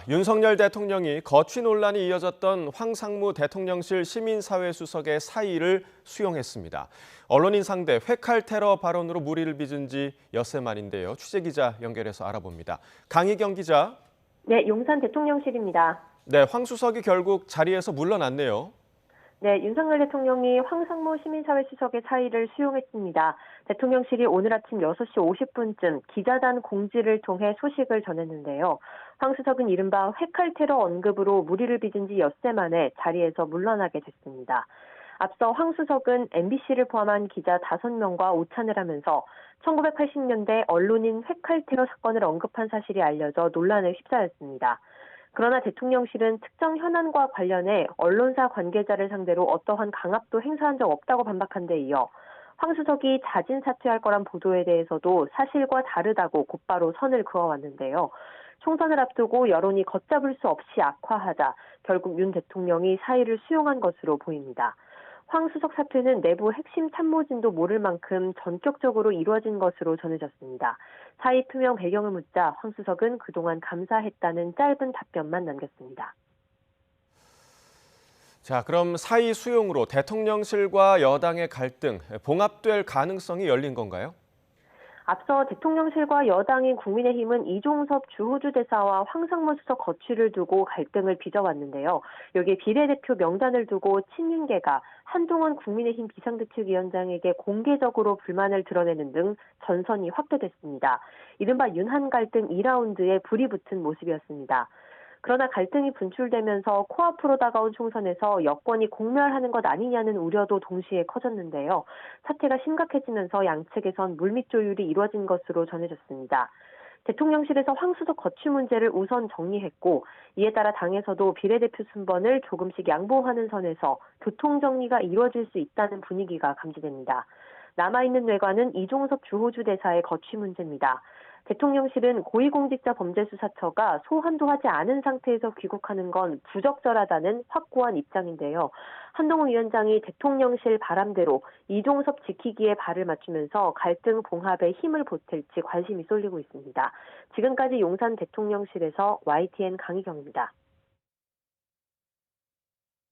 윤석열 대통령이 거취 논란이 이어졌던 황상무 대통령실 시민사회수석의 사의를 수용했습니다. 언론인 상대 회칼 테러 발언으로 물의를 빚은 지 엿새 만인데요. 취재기자 연결해서 알아봅니다. 강희경 기자. 네, 용산 대통령실입니다. 네, 황 수석이 결국 자리에서 물러났네요. 네, 윤석열 대통령이 황상무 시민사회수석의 사의를 수용했습니다. 대통령실이 오늘 아침 6시 50분쯤 기자단 공지를 통해 소식을 전했는데요. 황 수석은 이른바 회칼 테러 언급으로 물의를 빚은 지 엿새 만에 자리에서 물러나게 됐습니다. 앞서 황 수석은 MBC를 포함한 기자 5명과 오찬을 하면서 1980년대 언론인 회칼 테러 사건을 언급한 사실이 알려져 논란에 휩싸였습니다. 그러나 대통령실은 특정 현안과 관련해 언론사 관계자를 상대로 어떠한 강압도 행사한 적 없다고 반박한 데 이어 황 수석이 자진 사퇴할 거란 보도에 대해서도 사실과 다르다고 곧바로 선을 그어왔는데요. 총선을 앞두고 여론이 걷잡을 수 없이 악화하자 결국 윤 대통령이 사의를 수용한 것으로 보입니다. 황 수석 사퇴는 내부 핵심 참모진도 모를 만큼 전격적으로 이루어진 것으로 전해졌습니다. 사의 투명 배경을 묻자 황 수석은 그동안 감사했다는 짧은 답변만 남겼습니다. 자, 그럼 사의 수용으로 대통령실과 여당의 갈등 봉합될 가능성이 열린 건가요? 앞서 대통령실과 여당인 국민의힘은 이종섭 주호주 대사와 황상무 수석 거취를 두고 갈등을 빚어왔는데요. 여기에 비례대표 명단을 두고 친윤계가 한동훈 국민의힘 비상대책위원장에게 공개적으로 불만을 드러내는 등 전선이 확대됐습니다. 이른바 윤한 갈등 2라운드에 불이 붙은 모습이었습니다. 그러나 갈등이 분출되면서 코앞으로 다가온 총선에서 여권이 공멸하는 것 아니냐는 우려도 동시에 커졌는데요. 사태가 심각해지면서 양측에선 물밑 조율이 이루어진 것으로 전해졌습니다. 대통령실에서 황 수석 거취 문제를 우선 정리했고 이에 따라 당에서도 비례대표 순번을 조금씩 양보하는 선에서 교통정리가 이루어질 수 있다는 분위기가 감지됩니다. 남아있는 뇌관은 이종섭 주호주 대사의 거취 문제입니다. 대통령실은 고위공직자범죄수사처가 소환도 하지 않은 상태에서 귀국하는 건 부적절하다는 확고한 입장인데요. 한동훈 위원장이 대통령실 바람대로 이종섭 지키기에 발을 맞추면서 갈등 봉합에 힘을 보탤지 관심이 쏠리고 있습니다. 지금까지 용산 대통령실에서 YTN 강희경입니다.